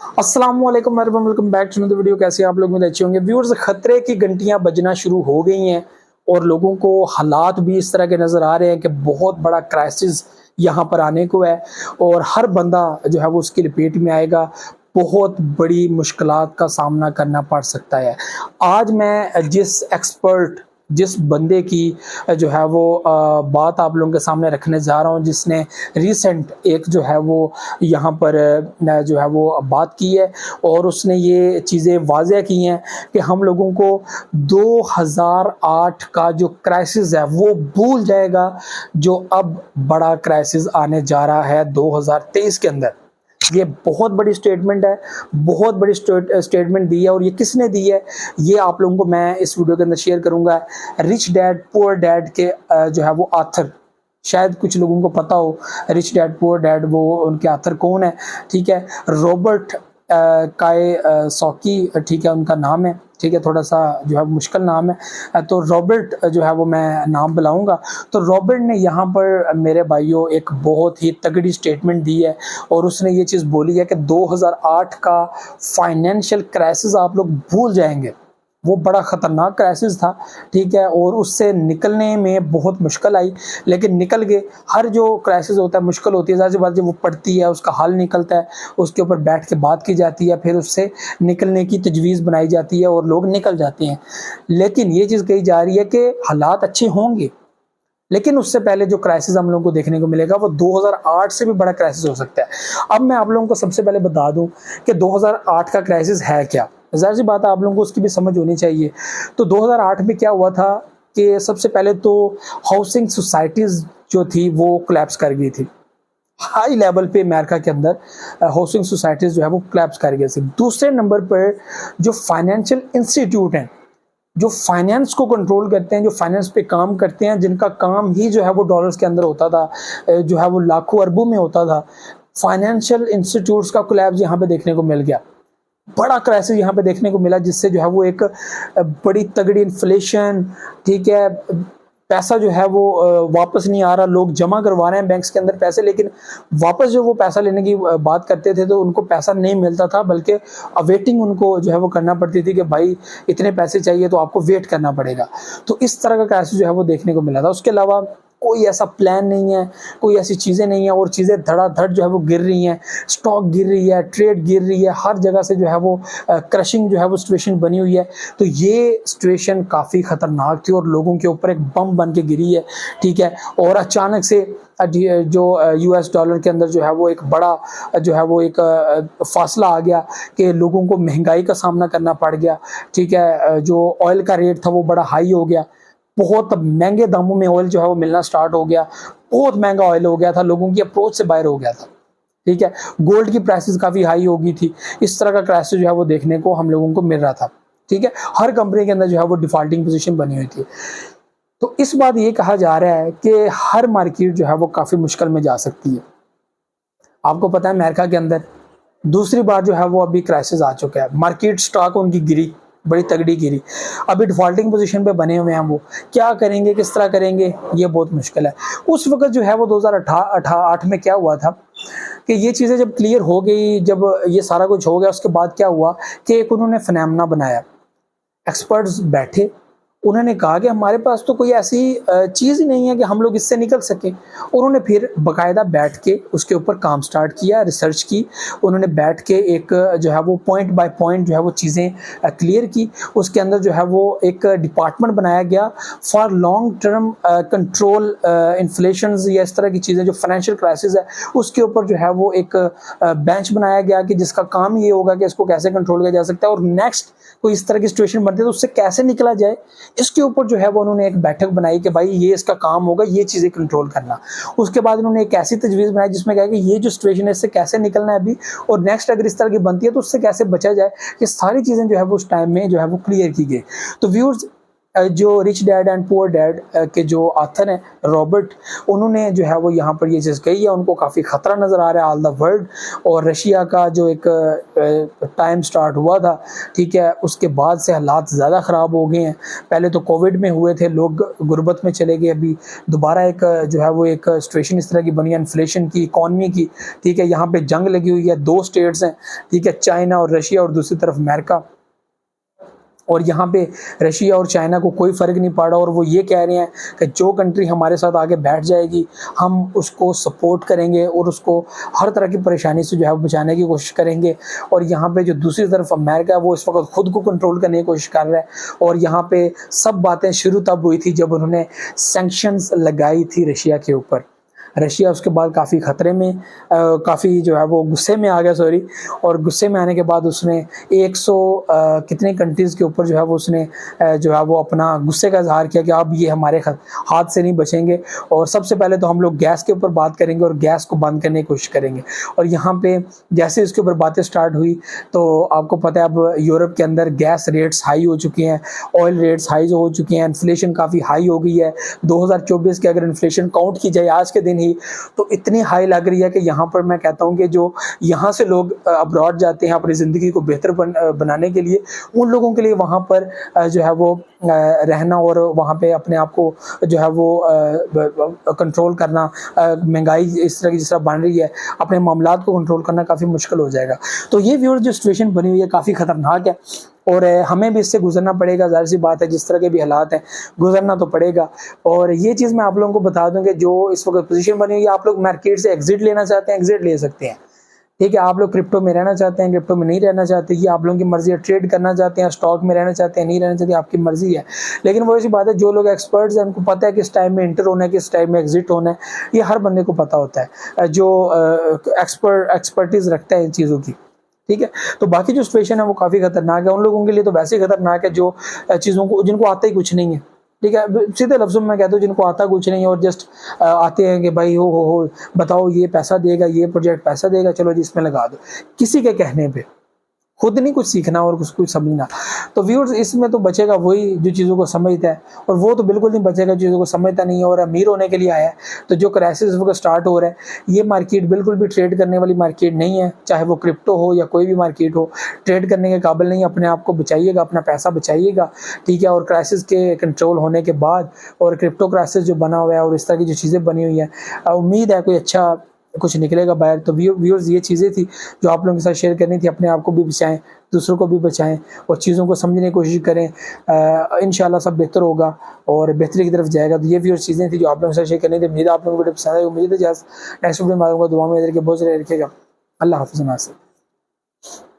अस्सलाम वालेकुम welcome back to the video. कैसे आप लोग मेरे अच्छे होंगे व्यूअर्स। खतरे की घंटियां बजना शुरू हो गई हैं और लोगों को हालात भी इस तरह के नज़र आ रहे हैं कि बहुत बड़ा क्राइसिस यहाँ पर आने को है और हर बंदा जो है वो उसकी लपेट में आएगा। बहुत बड़ी मुश्किलात का सामना करना पड़ सकता है। आज मैं जिस बंदे की जो है वो बात आप लोगों के सामने रखने जा रहा हूँ, जिसने रिसेंट एक जो है वो यहाँ पर जो है वो बात की है और उसने ये चीज़ें वाज़ह की हैं कि हम लोगों को 2008 का जो क्राइसिस है वो भूल जाएगा, जो अब बड़ा क्राइसिस आने जा रहा है 2023 के अंदर। ये बहुत बड़ी स्टेटमेंट है, बहुत बड़ी स्टेटमेंट दी है और ये किसने दी है ये आप लोगों को मैं इस वीडियो के अंदर शेयर करूंगा। रिच डैड पुअर डैड के जो है वो आथर, शायद कुछ लोगों को पता हो रिच डैड पुअर डैड वो उनके आथर कौन है। ठीक है, रॉबर्ट कायसोकी, ठीक है उनका नाम है। ठीक है, थोड़ा सा जो है मुश्किल नाम है तो रॉबर्ट जो है वो मैं नाम बुलाऊंगा। तो रॉबर्ट ने यहाँ पर मेरे भाइयों एक बहुत ही तगड़ी स्टेटमेंट दी है और उसने ये चीज़ बोली है कि 2008 का फाइनेंशियल क्राइसिस आप लोग भूल जाएंगे, वो बड़ा ख़तरनाक क्राइसिस था। ठीक है, और उससे निकलने में बहुत मुश्किल आई लेकिन निकल गए। हर जो क्राइसिस होता है मुश्किल होती है, ज़ाहिर सी बात जब वो पड़ती है उसका हल निकलता है, उसके ऊपर बैठ के बात की जाती है, फिर उससे निकलने की तजवीज़ बनाई जाती है और लोग निकल जाते हैं। लेकिन ये चीज़ कही जा रही है कि हालात अच्छे होंगे, लेकिन उससे पहले जो क्राइसिस हम लोगों को देखने को मिलेगा वो 2008 से भी बड़ा क्राइसिस हो सकता है। अब मैं आप लोगों को सबसे पहले बता दूं कि 2008 का क्राइसिस है क्या। ज़ाहिर सी बात है आप लोगों को उसकी भी समझ होनी चाहिए। तो 2008 में क्या हुआ था कि सबसे पहले तो हाउसिंग सोसाइटीज़ जो थी वो कोलैप्स कर गई थी। हाई लेवल पे अमेरिका के अंदर हाउसिंग सोसाइटीज़ जो है वो कोलैप्स कर गई थी। दूसरे नंबर पर जो फाइनेंशियल इंस्टीट्यूट हैं, जो फाइनेंस को कंट्रोल करते हैं, जो फाइनेंस पे काम करते हैं, जिनका काम ही जो है वो डॉलर्स के अंदर होता था, जो है वो लाखों अरबों में होता था, फाइनेंशियल इंस्टीट्यूट्स का कोलैप्स यहाँ पे देखने को मिल गया। बड़ा क्राइसिस यहाँ पे देखने को मिला जिससे जो है वो एक बड़ी तगड़ी इन्फ्लेशन, ठीक है, पैसा जो है वो वापस नहीं आ रहा। लोग जमा करवा रहे हैं बैंक्स के अंदर पैसे, लेकिन वापस जो वो पैसा लेने की बात करते थे तो उनको पैसा नहीं मिलता था, बल्कि अवेटिंग उनको जो है वो करना पड़ती थी कि भाई इतने पैसे चाहिए तो आपको वेट करना पड़ेगा। तो इस तरह का क्राइसिस जो है वो देखने को मिला था। उसके अलावा कोई ऐसा प्लान नहीं है, कोई ऐसी चीज़ें नहीं है और चीज़ें धड़ाधड़ जो है वो गिर रही हैं, स्टॉक गिर रही है, ट्रेड गिर रही है, हर जगह से जो है वो क्रशिंग जो है वो सिचुएशन बनी हुई है। तो ये सिचुएशन काफ़ी ख़तरनाक थी और लोगों के ऊपर एक बम बन के गिरी है। ठीक है, और अचानक से जो US डॉलर के अंदर जो है वो एक बड़ा जो है वो एक फासला आ गया कि लोगों को महंगाई का सामना करना पड़ गया। ठीक है, जो ऑयल का रेट था वो बड़ा हाई हो गया, बहुत महंगे दामों में ऑयल जो है वो मिलना स्टार्ट हो गया, बहुत महंगा ऑयल हो गया था, लोगों की अप्रोच से बाहर हो गया था। ठीक है, गोल्ड की प्राइसेस काफ़ी हाई हो गई थी। इस तरह का क्राइसिस जो है वो देखने को हम लोगों को मिल रहा था। ठीक है, हर कंपनी के अंदर जो है वो डिफॉल्टिंग पोजीशन बनी हुई थी। तो इस बात ये कहा जा रहा है कि हर मार्केट जो है वो काफ़ी मुश्किल में जा सकती है। आपको पता है अमेरिका के अंदर दूसरी बार जो है वो अभी क्राइसिस आ चुका है, मार्केट स्टॉक उनकी गिरी, बड़ी तगड़ी गिरी। अभी डिफॉल्टिंग पोजीशन पे बने हुए हैं, वो क्या करेंगे, किस तरह करेंगे, ये बहुत मुश्किल है। उस वक्त जो है वो 2008 में क्या हुआ था कि ये चीज़ें जब क्लियर हो गई, जब ये सारा कुछ हो गया, उसके बाद क्या हुआ कि एक उन्होंने फिनोमेना बनाया। एक्सपर्ट्स बैठे, उन्होंने कहा कि हमारे पास तो कोई ऐसी चीज़ ही नहीं है कि हम लोग इससे निकल सकें। उन्होंने फिर बाकायदा बैठ के उसके ऊपर काम स्टार्ट किया, रिसर्च की। उन्होंने बैठ के एक जो है वो पॉइंट बाय पॉइंट जो है वो चीज़ें क्लियर की। उसके अंदर जो है वो एक डिपार्टमेंट बनाया गया for long term control inflation या इस तरह की चीज़ें, जो फाइनेंशियल क्राइसिस है उसके ऊपर जो है वो एक बेंच बनाया गया कि जिसका काम ये होगा कि इसको कैसे कंट्रोल किया जा सकता है और नेक्स्ट कोई इस तरह की सिचुएशन बनती है तो उससे कैसे निकला जाए। इसके ऊपर जो है वो उन्होंने एक बैठक बनाई कि भाई ये इसका काम होगा, ये चीज़ें कंट्रोल करना। उसके बाद उन्होंने एक ऐसी तजवीज़ बनाई जिसमें कहा कि ये जो सिचुएशन है इससे कैसे निकलना है अभी, और नेक्स्ट अगर इस तरह की बनती है तो उससे कैसे बचा जाए। ये सारी चीज़ें जो है वो उस टाइम में जो है वो क्लियर की गई। तो व्यूअर्स, जो rich dad and poor dad के जो ऑथर हैं रॉबर्ट, उन्होंने जो है वो यहाँ पर ये चीज़ कही है। उनको काफ़ी ख़तरा नज़र आ रहा है ऑल द वर्ल्ड। और रशिया का जो एक टाइम स्टार्ट हुआ था, ठीक है, उसके बाद से हालात ज़्यादा ख़राब हो गए हैं। पहले तो कोविड में हुए थे, लोग गुर्बत में चले गए, अभी दोबारा एक जो है वो एक सिचुएशन इस तरह की बनी है, इन्फ्लेशन की, इकॉनमी की, ठीक है। यहाँ पे जंग लगी हुई है, 2 स्टेट्स हैं, ठीक है, चाइना और रशिया, और दूसरी तरफ अमेरिका। और यहाँ पे रशिया और चाइना को कोई फ़र्क नहीं पड़ रहा, और वो ये कह रहे हैं कि जो कंट्री हमारे साथ आगे बैठ जाएगी हम उसको सपोर्ट करेंगे और उसको हर तरह की परेशानी से जो है बचाने की कोशिश करेंगे। और यहाँ पे जो दूसरी तरफ अमेरिका है, वो इस वक्त खुद को कंट्रोल करने की कोशिश कर रहा है। और यहाँ पे सब बातें शुरू तब हुई थी जब उन्होंने सैंक्शंस लगाई थी रशिया के ऊपर। रशिया उसके बाद काफ़ी ख़तरे में, काफ़ी जो है वो गुस्से में आ गया, सॉरी। और गुस्से में आने के बाद उसने 100 कितने कंट्रीज़ के ऊपर जो है वो उसने जो है वो अपना गुस्से का इजहार किया कि अब ये हमारे हाथ से नहीं बचेंगे। और सबसे पहले तो हम लोग गैस के ऊपर बात करेंगे और गैस को बंद करने की कोशिश करेंगे। और यहाँ पे जैसे इसके ऊपर बातें स्टार्ट हुई तो आपको पता है अब यूरोप के अंदर गैस रेट्स हाई हो चुके हैं, ऑयल रेट्स हाई हो चुके हैं, इन्फ्लेशन काफ़ी हाई हो गई है। 2024 की अगर इन्फ्लेशन काउंट की जाए आज के दिन तो इतनी हाई लग रही है कि यहाँ पर मैं कहता हूँ कि जो यहाँ से लोग अब्रॉड जाते हैं अपनी ज़िंदगी को बेहतर बनाने के लिए, उन लोगों के लिए वहाँ पर जो है वो रहना और वहाँ पे अपने आप को जो है वो कंट्रोल करना, महंगाई इस तरह की जिस तरह बन रही है, अपने मामलात को कंट्रोल करना काफ़ी मुश्किल हो जाएगा। तो ये व्यूअर्स जो सिचुएशन बनी हुई है काफ़ी ख़तरनाक है, और हमें भी इससे गुजरना पड़ेगा। ज़ाहिर सी बात है, जिस तरह के भी हालात हैं गुजरना तो पड़ेगा। और ये चीज़ मैं आप लोगों को बता दूं कि जो इस वक्त पोजीशन बनी हुई है, आप लोग मार्केट से एग्जिट लेना चाहते हैं, एग्जिट ले सकते हैं, ठीक है। आप लोग क्रिप्टो में रहना चाहते हैं, क्रिप्टो में नहीं रहना चाहते, ये आप लोगों की मर्जी है। ट्रेड करना चाहते हैं, स्टॉक में रहना चाहते हैं, नहीं रहना चाहते, आपकी मर्जी है। लेकिन वो ऐसी बात है, जो लोग एक्सपर्ट्स हैं उनको पता है किस टाइम में इंटर होना है, किस टाइम में एग्जिट होना है, ये हर बंदे को पता होता है जो एक्सपर्टीज रखता है इन चीज़ों की, ठीक है। तो बाकी जो सिचुएशन है वो काफ़ी खतरनाक है। उन लोगों के लिए तो वैसे ही खतरनाक है जो चीज़ों को, जिनको आता ही कुछ नहीं है, ठीक है। सीधे लफ्ज़ों में मैं कहता हूँ जिनको आता कुछ नहीं है और जस्ट आते हैं कि भाई हो बताओ ये पैसा देगा, ये प्रोजेक्ट पैसा देगा, चलो जी इसमें लगा दो, किसी के कहने पे, खुद नहीं कुछ सीखना और कुछ समझना। तो व्यूअर्स इसमें तो बचेगा वही जो चीज़ों को समझता है, और वो तो बिल्कुल नहीं बचेगा चीज़ों को समझता नहीं है और अमीर होने के लिए आया है। तो जो क्राइसिस वक्त स्टार्ट हो रहा है, ये मार्केट बिल्कुल भी ट्रेड करने वाली मार्केट नहीं है, चाहे वो क्रिप्टो हो या कोई भी मार्केट हो, ट्रेड करने के काबिल नहीं। अपने आप को बचाइएगा, अपना पैसा बचाइएगा, ठीक है। और क्राइसिस के कंट्रोल होने के बाद, और क्रिप्टो क्राइसिस जो बना हुआ है और इस तरह की जो चीज़ें बनी हुई हैं, उम्मीद है कोई अच्छा कुछ निकलेगा बाहर। तो व्यूअर्स ये चीज़ें थी जो आप लोगों के साथ शेयर करनी थी। अपने आप को भी बचाएं, दूसरों को भी बचाएं और चीज़ों को समझने की कोशिश करें। इंशाल्लाह सब बेहतर होगा और बेहतरी की तरफ जाएगा। तो ये व्यूअर्स चीज़ें थी जो आप लोगों के साथ शेयर करनी थी। उम्मीद आप लोगों को वीडियो पसंद आई। उम्मीद है नेक्स्ट वीडियो में दुआ में रखिएगा। अल्लाह हाफ़िज़।